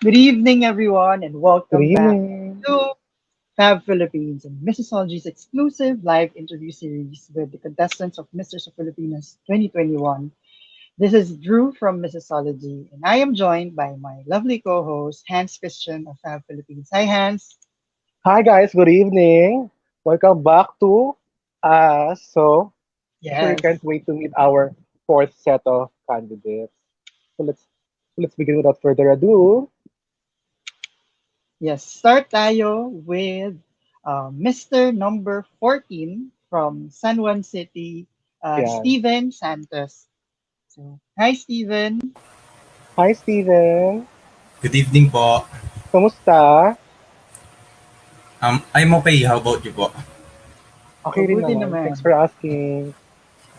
Good evening, everyone, and Good welcome back evening. to Fab Philippines and Missosology's exclusive live interview series with the contestants of Misters of Filipinas 2021. This is Drew from Missosology, and I am joined by my lovely co-host, Hans Christian of Fab Philippines. Hi, Hans. Hi guys, good evening. Welcome back to us. I'm sure you Yes. can't wait to meet our fourth set of candidates. So let's begin without further ado. Yes, start tayo with Mr. number 14 from San Juan City, Yeah. Steven Santos. So, hi, Steven. Hi Steven. Good evening po. Kamusta? I'm okay. How about you po? Okay rin Mabuti naman. naman. Thanks for asking.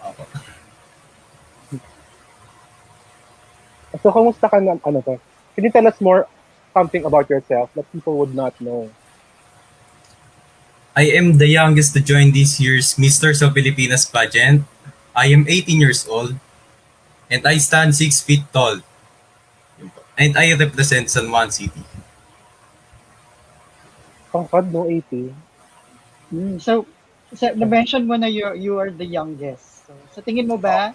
Opo. So kamusta ka na, ano to? Can you tell us more something about yourself that people would not know? I am the youngest to join this year's Misters of Filipinas pageant. I am 18 years old and I stand 6 feet tall. Yun po. And I represent San Juan City. Tangkad, no 80. So na-mention mo na you are the youngest. So, sa tingin mo ba,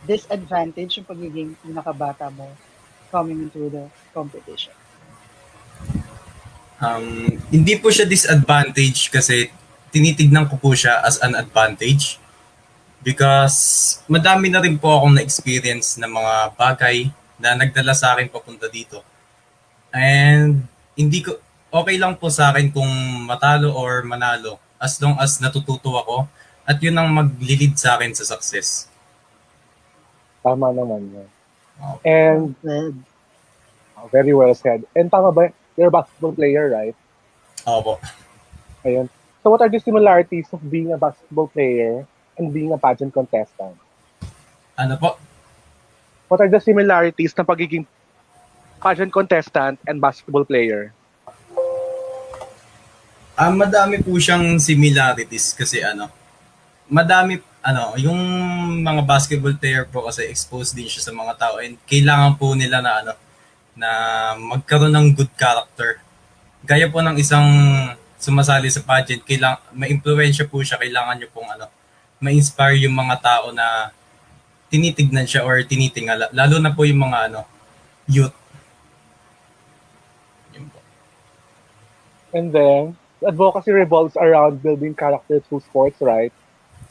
disadvantage yung pagiging pinakabata mo coming into the competition? Hindi po siya disadvantage kasi tinitignan ko po siya as an advantage because madami na rin po akong na-experience na mga bagay na nagdala sa akin papunta dito. And hindi ko okay lang po sa akin kung matalo or manalo as long as natututo ako at yun ang maglilid sa akin sa success. Tama naman yun. Oh, And Well, very well said. And tama ba, you're a basketball player, right? opo. Ayun. So what are the similarities of being a basketball player and being a pageant contestant? Ano po? What are the similarities ng pagiging pageant contestant and basketball player? Madami po siyang similarities kasi madami yung mga basketball player po kasi exposed din siya sa mga tao and kailangan po nila na na magkaroon ng good character. Gaya po ng isang sumasali sa pageant, kailangan ma-impluwensya po siya, kailangan niyo pong ma-inspire yung mga tao na tinitignan siya or tinitingala. Lalo na po yung mga youth. Yun po. And then, advocacy revolves around building character through sports, right?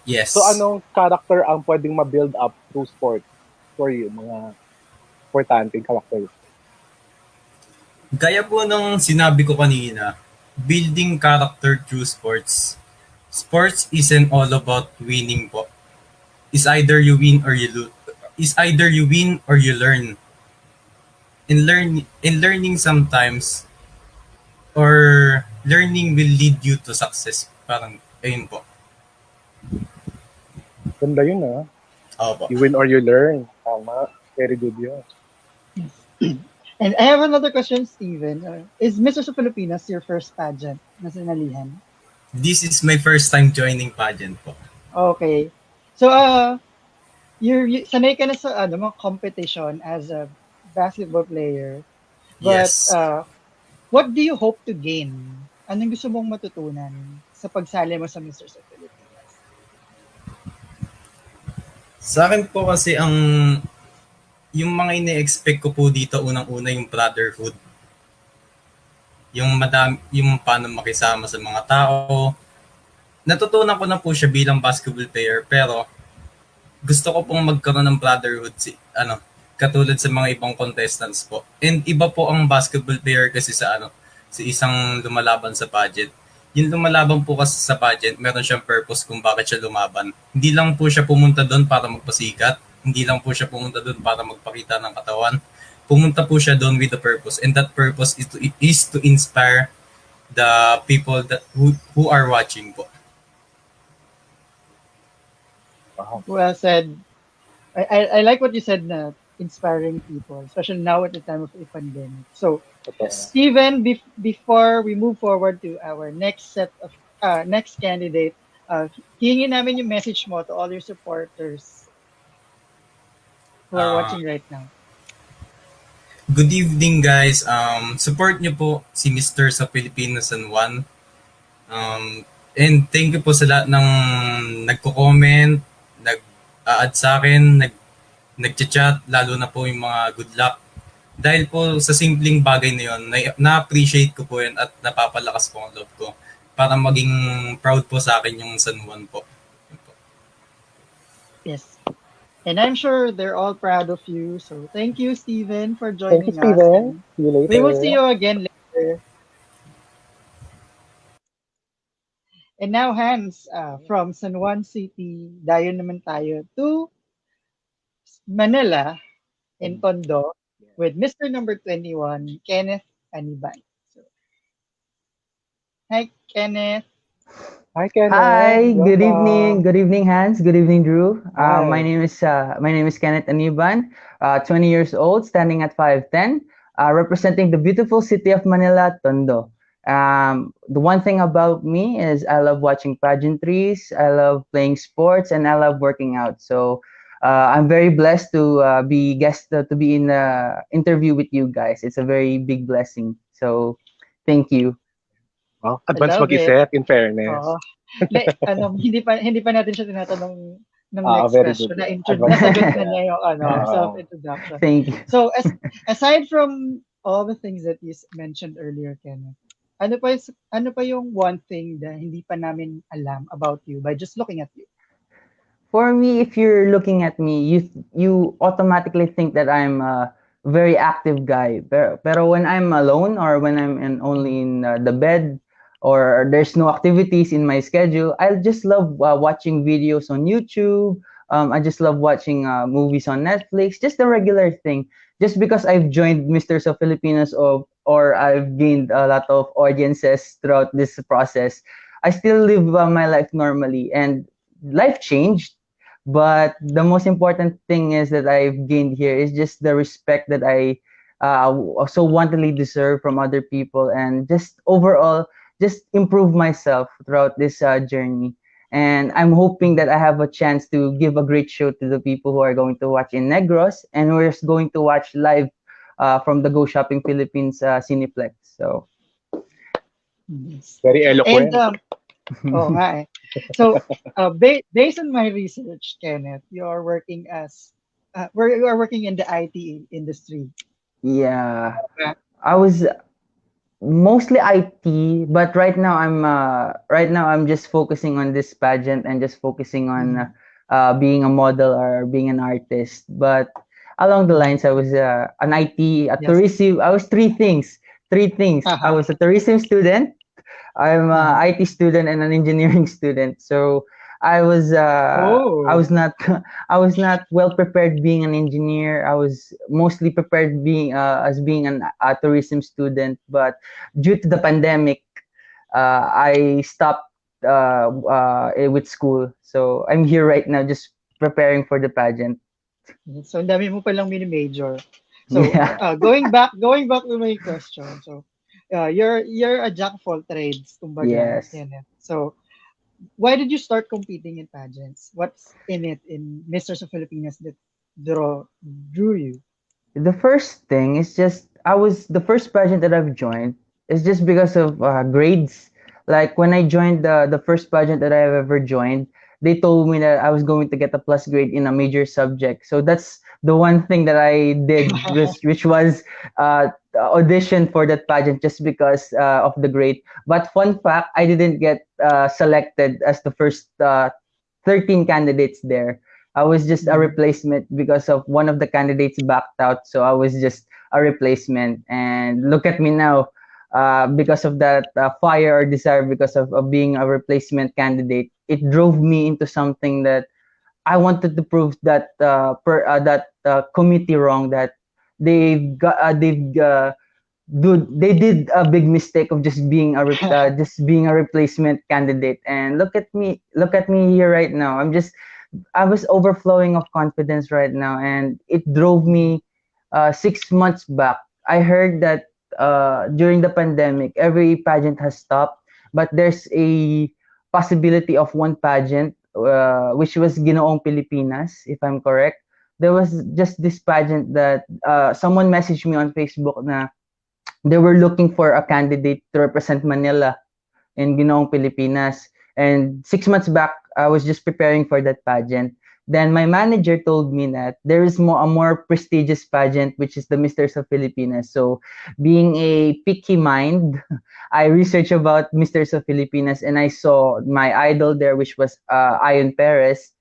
Yes. So anong character ang pwedeng ma-build up through sports for you, mga importanteng characters? Gaya po ng sinabi ko kanina, building character through sports. Sports isn't all about winning po. It's either you win or you lose. It's either you win or you learn. In learning sometimes or learning will lead you to success. Parang ayun po. Ganda yun, ah. Opo. You win or you learn. Tama. Very good yun. and I have another question, Steven. Is Mrs. of Filipinas your first pageant na sinalihan? This is my first time joining pageant po. Okay. So, sanay ka na sa mga competition as a basketball player. But Yes. what do you hope to gain? Anong gusto mong matutunan sa pagsali mo sa Misters of Filipinas? Sa akin po kasi yung mga ine-expect ko po dito unang-una yung brotherhood. Yung paano makisama sa mga tao. Natutunan ko na po siya bilang basketball player pero gusto ko pong magkaroon ng brotherhood katulad sa mga ibang contestants po. And iba po ang basketball player kasi sa isang lumalaban sa pageant. Yung lumalaban po kasi sa pageant, meron siyang purpose kung bakit siya lumaban. Hindi lang po siya pumunta doon para magpasikat. Hindi lang po siya pumunta doon para magpakita ng katawan. Pumunta po siya doon with a purpose. And that purpose is to inspire the people who are watching po. Wow. Well said. I like what you said na inspiring people, especially now at the time of a pandemic. So, Totoo. Steven, before we move forward to our next candidate, hingin namin yung message mo to all your supporters who are Ah, watching right now. Good evening, guys. Support niyo po si Misters of Filipinas and Juan. And thank you po sa lahat ng nagko-comment, nag-add sa akin, nag-chat, lalo na po yung mga good luck. Dahil po sa simpleng bagay na yun, na-appreciate ko po yun at napapalakas po ang loob ko para maging proud po sa akin yung San Juan po. Yun po. Yes. And I'm sure they're all proud of you. So thank you, Steven, for Thank you, joining us. Steven. And See you we will see later. you again later. And now, Hans, from San Juan City, dayo naman tayo to Manila in Tondo with Mr. Number 21, Kenneth Aniban. So, hi, Kenneth. Hi, Kenneth. Hi, good evening. Welcome. Good evening, Hans. Good evening, Drew. My Hi. name is Kenneth Aniban, 20 years old, standing at 5'10", representing the beautiful city of Manila, Tondo. The one thing about me is I love watching pageantries, I love playing sports, and I love working out. So I'm very blessed to to be in the interview with you guys. It's a very big blessing. So thank you. Oh, I advance love it. mag-isip, in fairness. Oo. Hindi pa natin siya tinatanong ng next Very good. question. Advance Nasagot na mag-isip. niya yung Oo. self-introduction. Thank you. So, aside from all the things that you mentioned earlier, Kenneth, ano pa yung one thing na hindi pa namin alam about you by just looking at you? For me, if you're looking at me, you automatically think that I'm a very active guy. Pero when I'm alone or when only in the bed or there's no activities in my schedule, I just love watching videos on YouTube. I just love watching movies on Netflix, just the regular thing. Just because I've joined Misters of Filipinas or I've gained a lot of audiences throughout this process, I still live my life normally, and life changed, but the most important thing is that I've gained here is just the respect that I so wantedly deserve from other people, and just overall just improve myself throughout this journey. And I'm hoping that I have a chance to give a great show to the people who are going to watch in Negros and who are going to watch live from the Go Shopping Philippines Cineplex. So Yes. Very And eloquent. oo nga eh. So, based on my research, Kenneth, you are working in the IT industry. yeah, Yeah. I was mostly IT, but right now I'm just focusing on this pageant and just focusing on Mhm. being a model or being an artist. But along the Mhm. lines, I was an IT, a Yes. tourism. I was three things. Three things. I Haha. was a tourism student. I'm a Uh-huh. IT student and an engineering student. So I Oh. was not I was not well prepared being an engineer. I was mostly prepared being as being a tourism student, but due to the pandemic, I stopped with school. So I'm here right now just preparing for the pageant. So, ang dami mo palang mini-major. So, Yeah. going back to my question. So, you're a jack of all trades, kumbaga, Yes. Kenneth. So, why did you start competing in pageants? What's in it in Misters of Filipinas that drew you? The first thing is just I was the first pageant that I've joined is just because of grades. Like when I joined the first pageant that I've ever joined, they told me that I was going to get a plus grade in a major subject. So that's the one thing that I did, which was audition for that pageant just because of the grade. But fun fact, I didn't get selected as the first 13 candidates there. I was just a Mhm. replacement because of one of the candidates backed out. So I was just a replacement. And look at me now. Because of that fire or desire, because of being a replacement candidate, it drove me into something that I wanted to prove that committee wrong, that they've dude, they did a big mistake of just being a replacement candidate. And look at me here right now. I was overflowing of confidence right now, and it drove Mhm. me 6 months back. I heard that during the pandemic, every pageant has stopped, but there's a possibility of one pageant, which was Ginoong Pilipinas, if I'm correct. there was just this pageant that someone messaged me on Facebook na they were looking for a candidate to represent Manila in Pilipinas. And 6 months back, I was just preparing for that pageant. Then my manager told me that there is a more prestigious pageant, which is the Misters of Filipinas. So, being a picky mind, I researched about Misters of Filipinas and I saw my idol there, which was Ion Perez.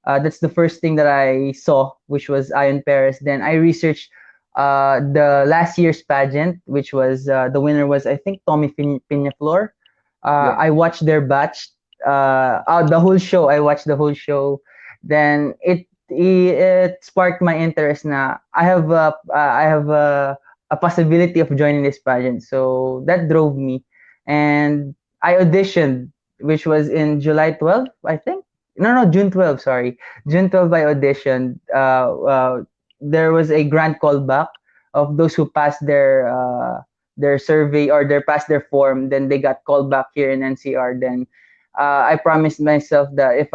That's the first thing that I saw, which was Ion Perez. Then I researched the last year's pageant, which was the winner was, I think, Tommy Piñaflor. Yeah. I watched their batch, the whole show. I watched the whole show. Then it sparked my interest. Na I have a possibility of joining this pageant, so that drove me, and I auditioned, which was in July 12th, I think. No, June 12th. Sorry, June 12th. I auditioned. There was a grand callback of those who passed their survey or their passed their form. Then they got called back here in NCR. Then I promised myself that if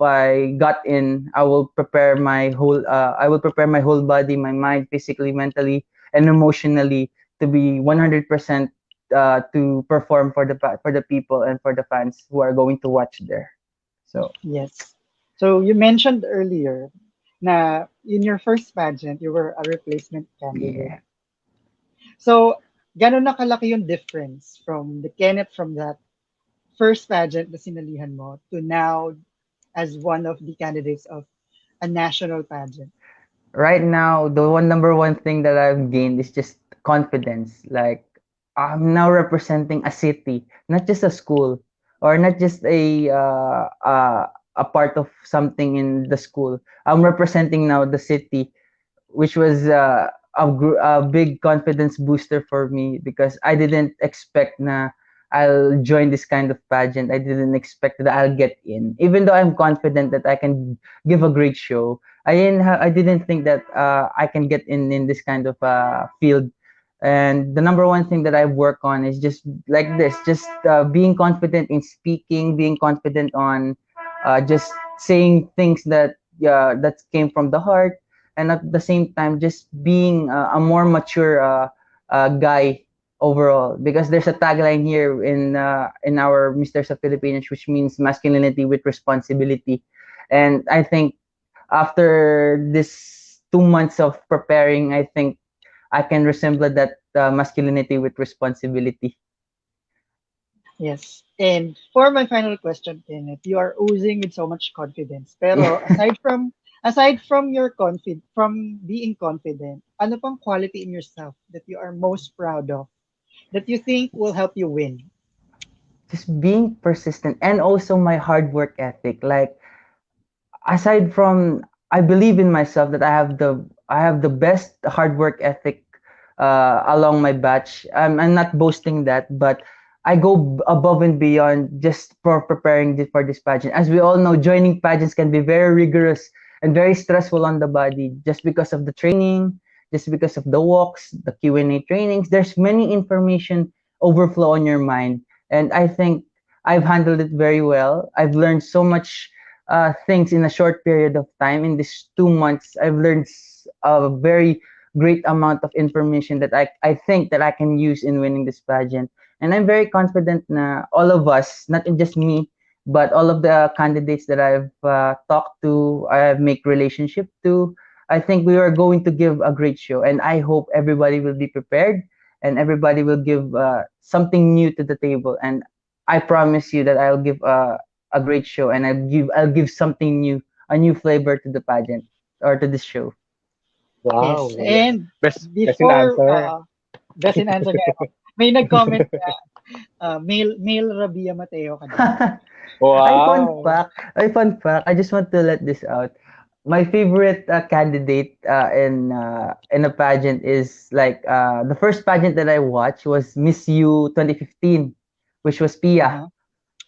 I got in, I will prepare my whole body, my mind, physically, mentally, and emotionally to be 100% to perform for the people and for the fans who are going to watch there. So Yes. So you mentioned earlier na in your first pageant, you were a replacement candidate. yeah. So, gano'n na kalaki yung difference from the Kenneth from that first pageant na sinalihan mo to now as one of the candidates of a national pageant? Right now, the number one thing that I've gained is just confidence. Like I'm now representing a city, not just a school or not just a part of something in the school. I'm representing now the city, which was a big confidence booster for me because I didn't expect na I'll join this kind of pageant. I didn't expect that I'll get in, even though I'm confident that I can give a great show. I didn't think that I can get in this kind of field. And the number one thing that I work on is just like this, just being confident in speaking, being confident on just saying things that came from the heart, and at the same time just being a more mature guy overall, because there's a tagline here in our Misters of Filipinas, which means masculinity with responsibility. And I think after this 2 months of preparing, I think I can resemble that masculinity with responsibility. Yes. And for my final question, Kenneth, you are oozing with so much confidence. Pero aside from from being confident, ano pang quality in yourself that you are most proud of that you think will help you win? Just being persistent and also my hard work ethic. Like aside from, I believe in myself that I have the best hard work ethic along my batch. I'm not boasting that, but I go above and beyond just for preparing for this pageant. As we all know, joining pageants can be very rigorous and very stressful on the body, just because of the training, just because of the walks, the Q&A trainings. There's many information overflow on your mind, and I think I've handled it very well. I've learned so much things in a short period of time. In these 2 months, I've learned a very great amount of information that I think that I can use in winning this pageant. And I'm very confident na all of us, not just me, but all of the candidates that I've talked to, I make relationship to, I think we are going to give a great show. And I hope everybody will be prepared and everybody will give something new to the table. And I promise you that I'll give a great show, and I'll give something new, a new flavor to the pageant or to this show. Wow. Yes. And Best in before, answer. best in answer nga ako, may nag-comment na, male Rabia Mateo ka daw. Wow. Ay, fun fact. I just want to let this out. My favorite candidate in a pageant is like the first pageant that I watched was Miss U 2015, which was Pia. Uh-huh.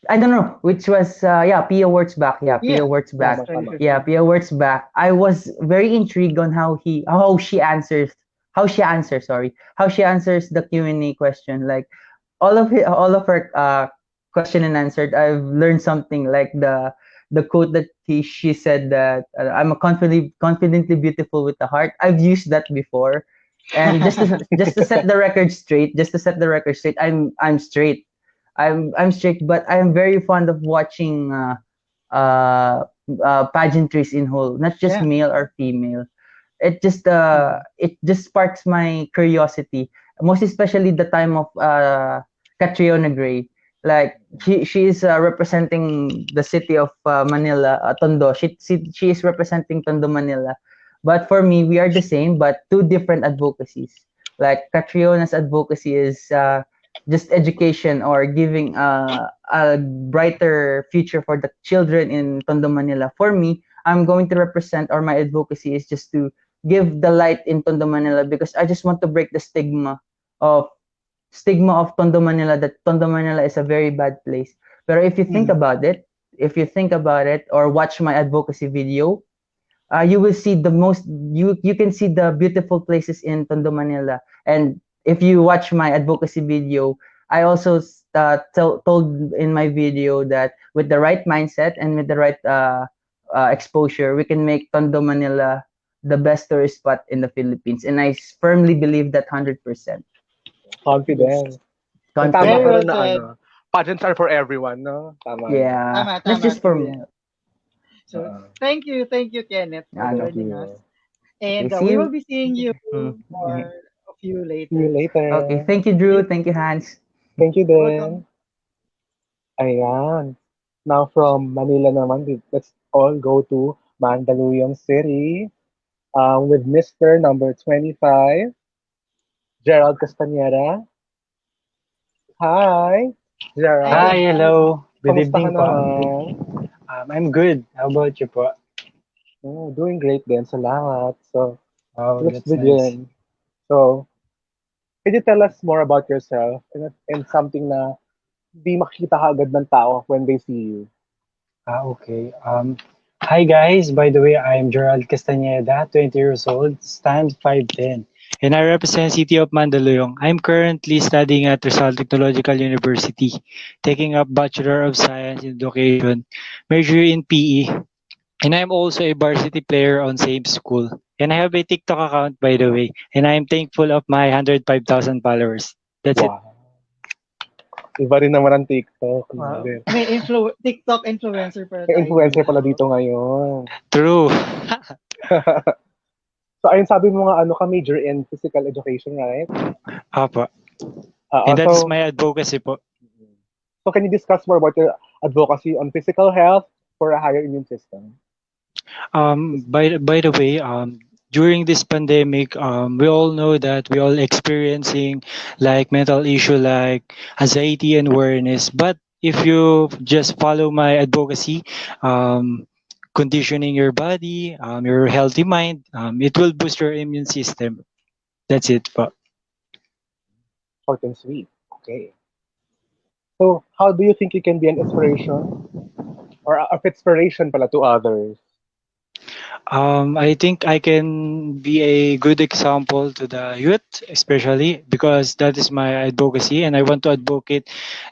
I don't know, which was Pia Wurtzbach. Yeah, Pia Yeah. Wurtzbach. Yes, Tama, tama. Yeah, 2015. Pia Wurtzbach. I was very intrigued on how she answers the Q&A question. Like all of her question and answered, I've learned something like the quote that she said that I'm a confidently beautiful with the heart. I've used that before, and just to set the record straight, I'm straight. I'm straight, but I am very fond of watching uh, pageantries in whole, not just Yeah. male or female. Mhm. It just sparks my curiosity, most especially the time of Catriona Gray. Like she is representing the city of Manila, Tondo. She is representing Tondo, Manila. But for me, we are the same, but two different advocacies. Like Catriona's advocacy is just education or giving a brighter future for the children in Tondo, Manila. For me, I'm going to represent, or my advocacy is just to give the light in Tondo, Manila, because I just want to break the of of Tondo, Manila, that Tondo, Manila is a very bad place. But Mhm. if you think about it or watch my advocacy video, you will see you can see the beautiful places in Tondo, Manila. And if you watch my advocacy video, I also told in my video that with the right mindset and with the right exposure, we can make Tondo, Manila the best tourist spot in the Philippines. And I firmly believe that 100%. Yes. Confident. And tama Very ka well rin na said. pageants are for everyone, no? Tama yun. Yeah, Tama, not tama. just for True me. yan. So Oo. thank you, Kenneth, for Ano. Thank joining us. you. Okay, And see we will you. be seeing you Mhm. more of you See you later. So, Okay, later. thank you, see Drew. you Thank you, soon. Hans. Thank you Welcome. din. Ayan. Now from Manila naman, let's all go to Mandaluyong City with Mr. number 25, Gerald Castaneda. Hi, Hi, Gerald. Hi, Gerald. hello. Good Kamusta ka evening po. naman? I'm good. How about you po? Oh, doing great din. Salamat. So, Oh, let's that's nice. begin. So, can you tell us more about yourself and something na di makikita ka agad ng tao when they see you? Okay. Hi guys. By the way, I'm Gerald Castaneda, 20 years old, stand 5'10", and I represent City of Mandaluyong. I'm currently studying at Rizal Technological University, taking up Bachelor of Science in Education, major in PE, and I'm also a varsity player on same school. And I have a TikTok account, by the way, and I'm thankful of my 105,000 followers. That's it. Wow. Iba rin naman ang TikTok. Wow. Grabe. May TikTok influencer para May tayo influencer dito. pala dito ngayon. True. So, ayun, sabi mo nga, ano ka, major in physical education, right? Apo. Oo, And that is so, my advocacy po. so can you discuss more about your advocacy on physical health for a higher immune system? By the way, during this pandemic, we all know that we all experiencing like mental issue like anxiety and awareness. But if you just follow my advocacy, um, conditioning your body, your healthy mind, it will boost your immune system. That's it po. Short and sweet. Okay. So, how do you think you can be an inspiration or of inspiration pala to others? I think I can be a good example to the youth, especially because that is my advocacy, and I want to advocate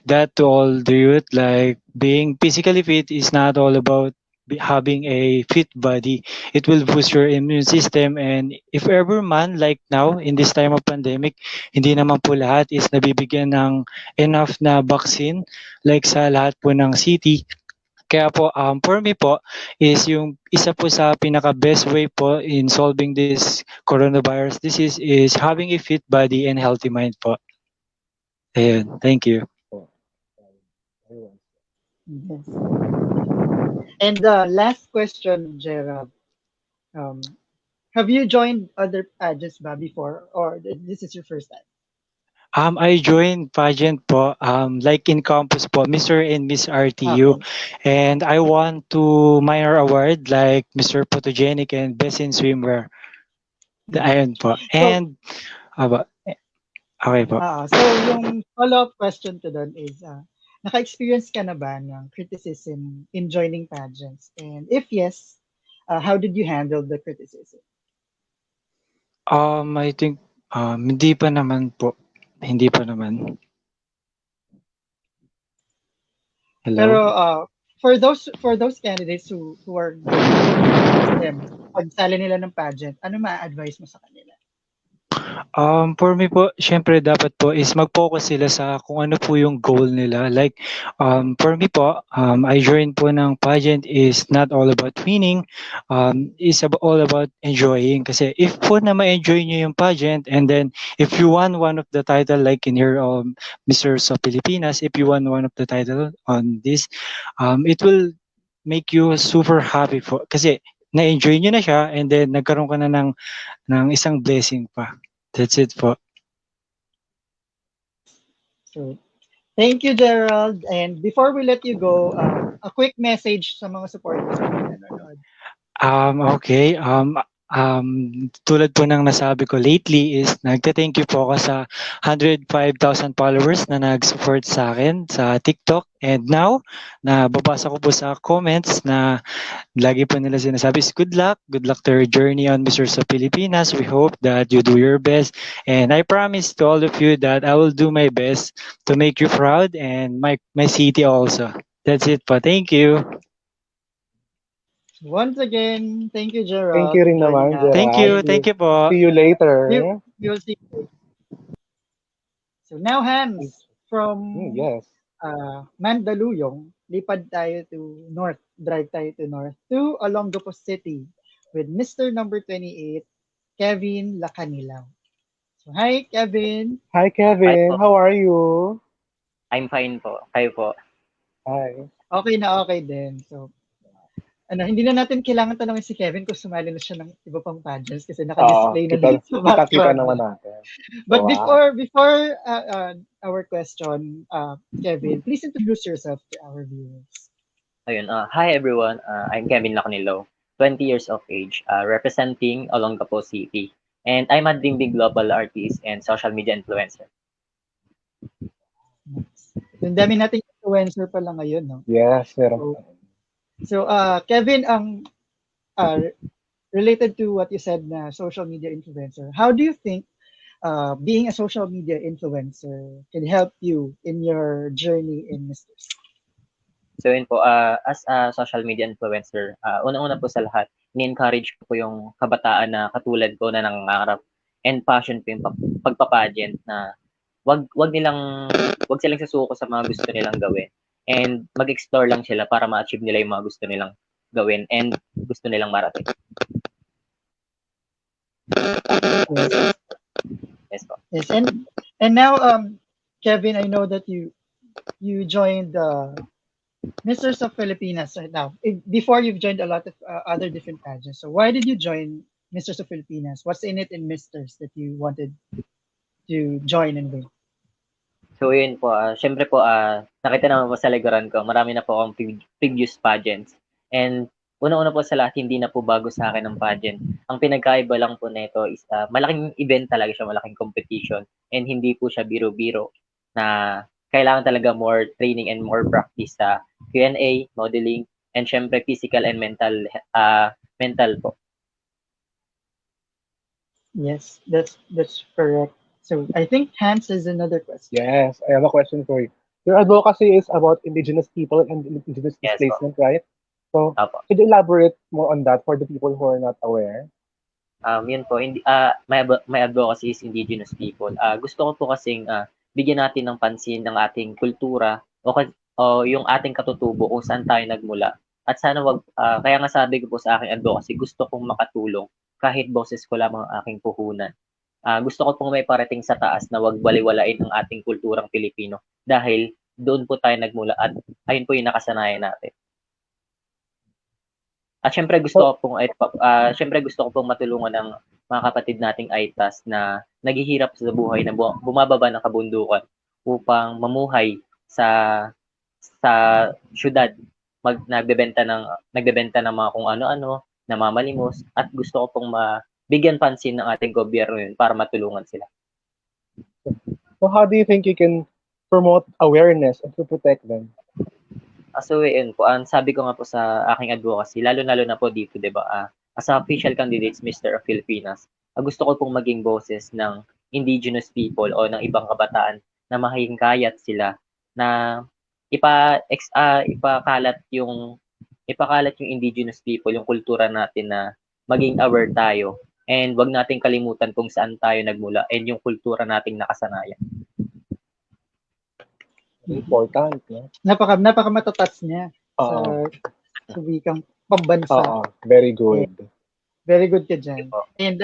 that to all the youth. Like being physically fit is not all about having a fit body. It will boost your immune system, and if ever man like now in this time of pandemic, hindi naman po lahat is nabibigyan ng enough na vaccine like sa lahat po ng city. Kaya po, for me po, is yung isa po sa pinaka-best way po in solving this coronavirus disease is having a fit body and healthy mind po. Ayun, thank you. Oh, everyone. Yes. And last question, Gerald. Um, have you joined other pageants ba before, or this is your first time? I joined pageant po, like in campus po, Mr. and Miss RTU. Okay. And I won two minor award like Mr. Photogenic and Best in Swimwear. Mhm. Ayun po. So, And, aba, okay po. yung follow-up question ko doon is, naka-experience ka na ba ng criticism in joining pageants? And if yes, how did you handle the criticism? I think, hindi pa naman po. Hindi pa naman. Pero Hello? for those candidates who are going to them pag sali nila ng pageant, ano ma-advise mo sa kanila? For me po, syempre dapat po is mag-focus sila sa kung ano po yung goal nila. Like, for me po, I joined po ng pageant is not all about winning, all about enjoying. Kasi if po na ma-enjoy nyo yung pageant, and then if you won one of the title, like in here, Misters of Filipinas, if you won one of the title on this, it will make you super happy po. Kasi na-enjoy nyo na siya, and then nagkaroon ka na ng isang blessing pa. That's it po. So, thank you, Gerald. And before we let you go, a quick message sa mga supporters mo na nanonood. Okay. Tulad po ng nasabi ko lately is nagte-thank you po ako sa 105,000 followers na nag-support sa akin sa TikTok. And now, nababasa ko po sa comments na lagi po nila sinasabi is good luck to your journey on Misters of Filipinas. We hope that you do your best. And I promise to all of you that I will do my best to make you proud and my city also. That's it po. Thank you. Once again, thank you, Thank Gerald, you for rin joining naman, us. Thank Gerald. you. Thank you po. See you later. We'll see you. So now, Hans, from Yes. Mandaluyong, lipad tayo to north, drive tayo to north, to Olongapo City with Mr. number 28, Kevin Lacanelo. So, hi, Kevin. Hi, Hi Kevin. po. How are you? I'm fine po. Kayo po. Hi. Okay na okay din. So, hindi na natin kailangan tanongin si Kevin kung sumali na siya ng iba pang pageants kasi naka-display na din sa Kita background. naman natin. But Wow. before our question, Kevin, please introduce yourself to our viewers. Ayun. Hi everyone. I'm Kevin Lacanelo, 20 years of age, representing Olongapo City. And I'm a dream big global artist and social media influencer. Ang dami nating influencer pala ngayon, no? Yes, meron. So, Kevin, related to what you said na social media influencer, how do you think being a social media influencer can help you in your journey in Misters? So yun po, as a social media influencer, una-una po sa lahat, ni-encourage ko po yung kabataan na katulad ko na nangangarap and passion po yung pagpapageant na wag silang susuko sa mga gusto nilang gawin and mag-explore lang sila para ma-achieve nila yung mga gusto nilang gawin and gusto nilang marating. Yes po. Yes, and now, Kevin, I know that you joined Misters of Filipinas right now. Before you've joined a lot of other different pageants. So why did you join Misters of Filipinas? What's in it in Misters that you wanted to join and win? So yun po, syempre po, nakita naman po sa likuran ko, marami na po akong previous pageants. And una-una po sa lahat, hindi na po bago sa akin ang pageant. Ang pinagkaiba lang po nito is malaking event talaga siya, malaking competition. And hindi po siya biro-biro na kailangan talaga more training and more practice sa Q&A, modeling, and syempre physical and mental po. Yes, that's correct. So I think Hans has another question. Yes, I have a question for you. Your advocacy is about indigenous people and indigenous Yes, displacement, right? So, Opo. could you elaborate more on that for the people who are not aware? Yun po, my advocacy is indigenous people. Gusto ko po kasing bigyan natin ng pansin ng ating kultura o yung ating katutubo kung saan tayo nagmula. At sana kaya nga sabi ko po sa aking advocacy, gusto kong makatulong kahit boses ko lamang ang aking puhunan. Gusto ko pong may parating sa taas na wag baliwalain ang ating kulturang Pilipino dahil doon po tayo nagmula at ayun po yung nakasanayan natin. At syempre gusto ko pong matulungan ng mga kapatid nating AITAS na naghihirap sa buhay na bumababa ng kabundukan upang mamuhay sa syudad, nagbebenta ng mga kung ano-ano, namamalimos, at gusto ko pong bigyan pansin ng ating gobyerno yun para matulungan sila. So, how do you think you can promote awareness and to protect them? So yun po, sabi ko nga po sa aking advocacy, lalo-lalo na po dito, di ba, as a official candidates Mr. of Filipinas, gusto ko pong maging boses ng indigenous people o ng ibang kabataan na mahihikayat sila na ipakalat yung indigenous people, yung kultura natin na maging aware tayo. And wag nating kalimutan kung saan tayo nagmula and yung kultura nating nakasanayan. Important, no? Napaka matatas niya sa Oo. wikang pambansa. Oo. Very good. Very good ka dyan. And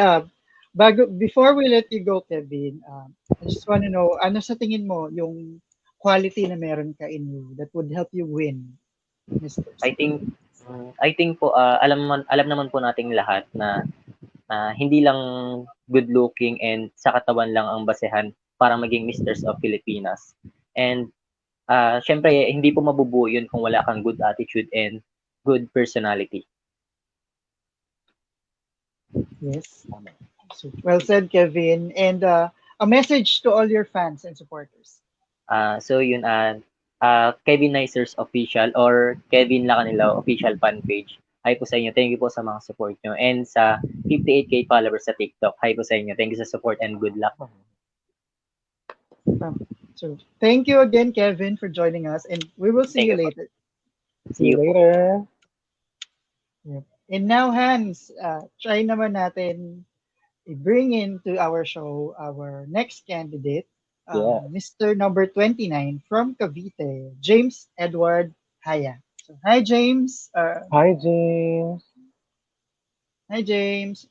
before we let you go, Kevin, I just want to know, ano sa tingin mo yung quality na meron ka in you that would help you win, Misters? I think po alam naman po nating lahat na hindi lang good looking and sa katawan lang ang basehan para maging Misters of Filipinas. And syempre hindi po mabubuo yun kung wala kang good attitude and good personality. Yes. So, well said, Kevin. And a message to all your fans and supporters. So yun, Kevin Nicers Official or Kevin Lacanelo Official fan page. Hi po sa inyo. Thank you po sa mga support nyo. And sa 58K followers sa TikTok. Hi po sa inyo. Thank you sa support and good luck. So thank you again, Kevin, for joining us. And we will see you later. See you later. Yep. And now, Hans, try naman natin i-bring into our show our next candidate, Mr. number 29 from Cavite, James Edward Haya. So, hi, James. Hi, James. Hi, James.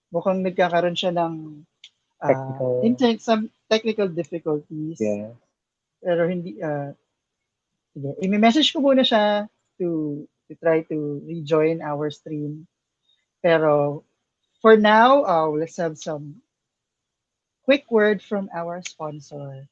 Mukhang nagkakaroon siya ng some technical difficulties. Yeah. Pero hindi, sige, i-message ko muna siya to try to rejoin our stream. Pero for now, let's have some quick word from our sponsor.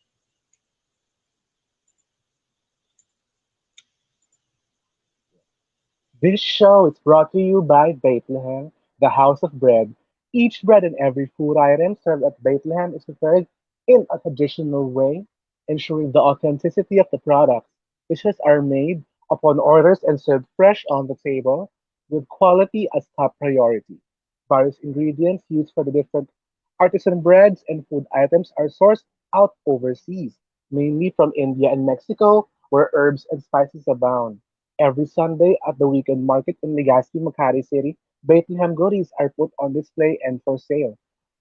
This show is brought to you by Bethlehem, the House of Bread. Each bread and every food item served at Bethlehem is prepared in a traditional way, ensuring the authenticity of the products. Dishes are made upon orders and served fresh on the table, with quality as top priority. Various ingredients used for the different artisan breads and food items are sourced out overseas, mainly from India and Mexico, where herbs and spices abound. Every Sunday at the weekend market in Legazpi, Makati City, Bethlehem goodies are put on display and for sale.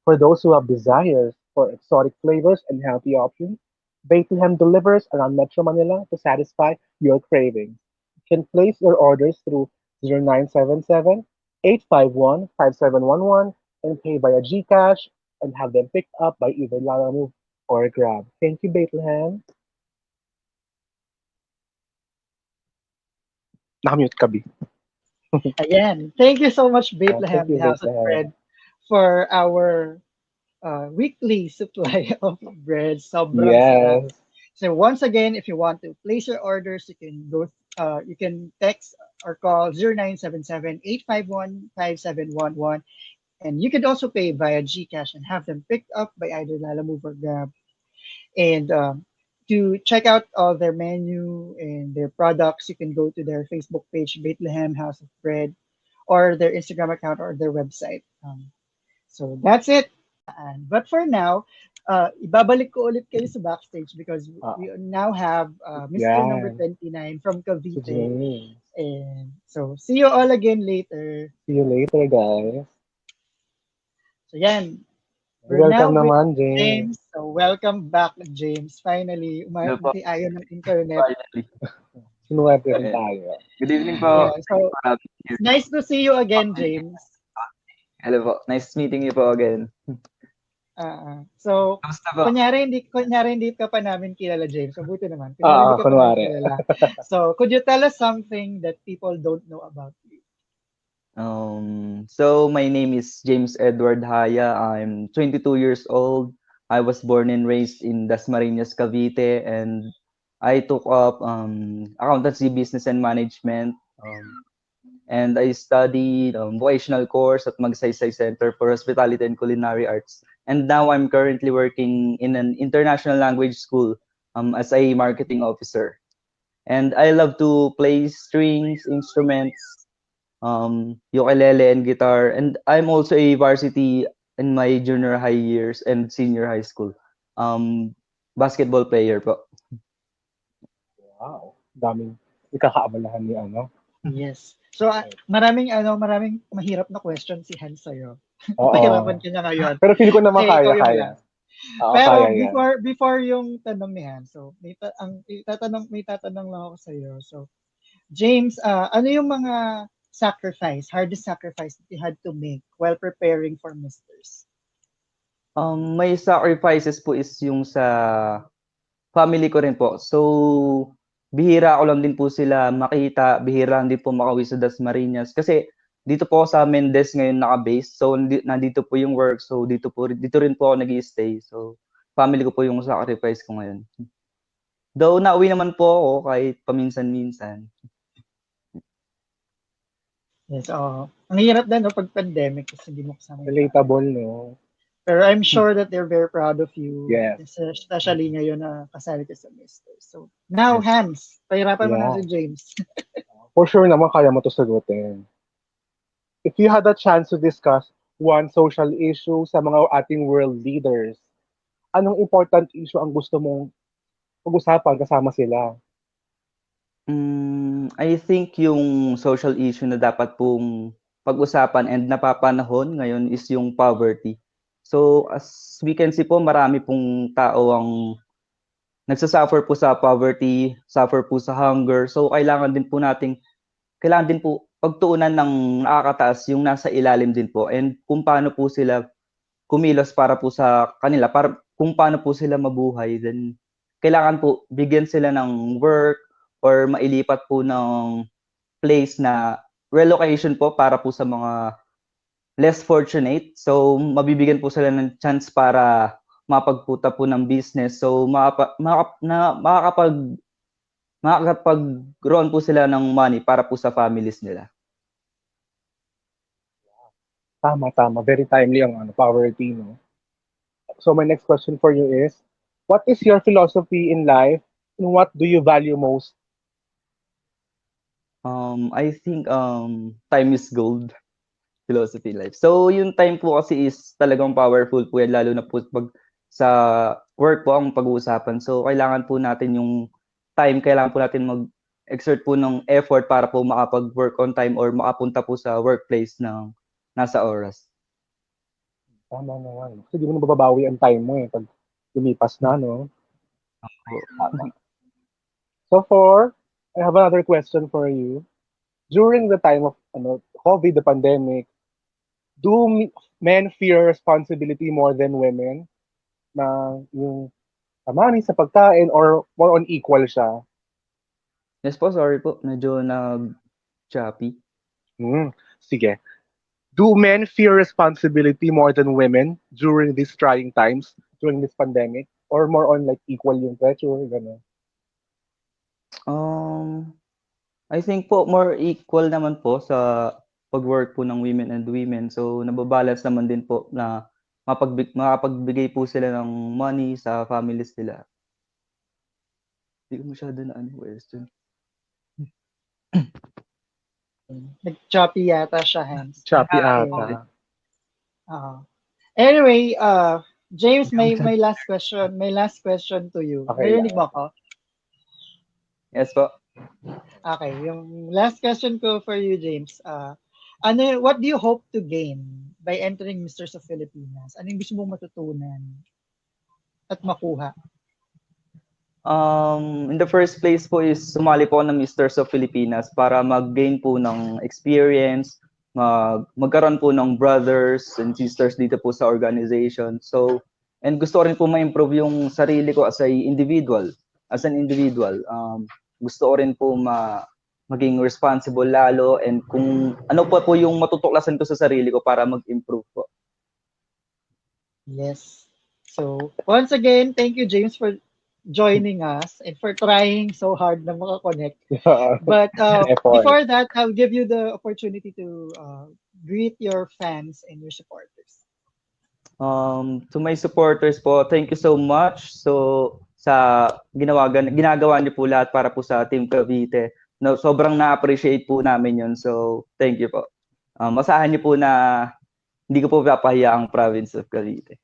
For those who have desires for exotic flavors and healthy options, Bethlehem delivers around Metro Manila to satisfy your cravings. You can place your orders through 0977 851 5711 and pay via GCash and have them picked up by either Lalamove or Grab. Thank you, Bethlehem. Nakamute ka, B. Again, thank you so much, Bethlehem, Thank you, the House of Bethlehem. Bread, for our weekly supply of bread. Sobrang sarap. Yes. So once again, if you want to place your orders, you can go. You can text or call 0977-851-5711, and you can also pay via GCash and have them picked up by either Lalamove or Grab. And to check out all their menu and their products, you can go to their Facebook page, Bethlehem House of Bread, or their Instagram account or their website. So that's it. But for now, ibabalik ko ulit kayo sa backstage because we now have Mr. number 29 from Cavite. James. And so see you all again later. See you later, guys. So yan. Welcome naman, James. So welcome back, James. Finally, ayaw ng internet. Sinuwerte rin tayo. Good evening po. Yeah, so it's nice to see you again, James. Hello po. Nice meeting you po again. So, kunyari hindi ka pa namin kilala, James. So, buti naman. Kunyari hindi ka pa namin kilala. So, could you tell us something that people don't know about you? So my name is James Edward Haya. I'm 22 years old. I was born and raised in Dasmariñas, Cavite, and I took up accountancy, business, and management. And I studied vocational course at Magsaysay Center for Hospitality and Culinary Arts. And now I'm currently working in an international language school as a marketing officer. And I love to play strings, instruments, ukulele and guitar. And I'm also a varsity in my junior high years and senior high school. Basketball player po. Wow, daming ikakaabalahan ni ano. Yes. So, maraming mahirap na question si Hans sa'yo. Oo. Pahirapan ka niya ngayon. Pero feel ko naman Kasi ikaw yung kaya. last. Oo, Pero kaya yan. before yung tanong ni Hans, so may tatanong lang ako sa iyo. So, James, ano yung mga hardest sacrifice that you had to make while preparing for Misters? May sacrifices po is yung sa family ko rin po. So, bihira ko lang din po sila makita, bihira din po makauwi sa 𝗪𝗪𝗪𝗪𝗪𝗪𝗪. Kasi dito po ako sa Mendes ngayon naka-base. So, nandito po yung work. So, dito rin po ako nag-stay. So, family ko po yung sacrifice ko ngayon. Though, nauwi naman po ako kahit paminsan-minsan. Yes, ang hirap din, no, pag pandemic kasi hindi mo kasama. Relatable, no? Pero I'm sure that they're very proud of you. Yes. Especially ngayon na kasali ka sa Misters. So, now, Hans, pahirapan mo na si James. For sure naman, kaya mo to sagutin. If you had a chance to discuss one social issue sa mga ating world leaders, anong important issue ang gusto mong pag-usapan kasama sila? I think yung social issue na dapat pong pag-usapan and napapanahon ngayon is yung poverty. So, as we can see po, marami pong tao ang nagsasuffer po sa poverty, suffer po sa hunger. So, kailangan din po pagtuunan ng nakakataas yung nasa ilalim din po and kung paano po sila kumilos para po sa kanila, para kung paano po sila mabuhay, then kailangan po bigyan sila ng work or mailipat po ng place na relocation po para po sa mga less fortunate. So, mabibigyan po sila ng chance para mapagputa po ng business. So, makakapag-grown po sila ng money para po sa families nila. Tama. Very timely ang poverty, no? So, my next question for you is, what is your philosophy in life and what do you value most? I think time is gold. Philosophy in life. So, yung time po kasi is talagang powerful po yan, lalo na po pag sa work po ang pag-uusapan. So, kailangan po natin yung time, kailangan po natin mag-exert po ng effort para po makapag-work on time or makapunta po sa workplace ng nasa oras. Tama naman. Kasi di mo na mababawi ang time mo pag lumipas na, no? So, I have another question for you. During the time of COVID, the pandemic, do men fear responsibility more than women? Na yung money sa pagkain or more on equal siya? Yes po, sorry po. Medyo nag-choppy. Sige. Do men fear responsibility more than women during these trying times, during this pandemic? Or more on like equal yung pressure, gano'n? I think po more equal naman po sa pag-work po ng women and women. So, nababalance naman din po na makapagbigay po sila ng money sa families nila. Hindi ko masyado na question. Nag-choppy yata siya, Hans. Choppy ata. Anyway, James, may last question. May last question to you. Okay, Narinig mo ako? Yes po. Okay, yung last question ko for you, James. What do you hope to gain by entering Misters of Filipinas? Ano yung gusto mong matutunan at makuha? In the first place po is sumali po ng Misters of Filipinas para mag-gain po ng experience, magkaroon po ng brothers and sisters dito po sa organization. So, and gusto ko rin po ma-improve yung sarili ko as an individual. Gusto ko rin po maging responsible lalo and kung ano po yung matutuklasan ko sa sarili ko para mag-improve po. Yes. So, once again, thank you, James, for joining us and for trying so hard na makakonect. But before that, I'll give you the opportunity to greet your fans and your supporters. To my supporters po, thank you so much. So, sa ginagawa niyo po lahat para po sa Team Cavite. No, sobrang na-appreciate po namin yun. So, thank you po. Masahan niyo po na hindi ko po papahiya ang province of Cavite.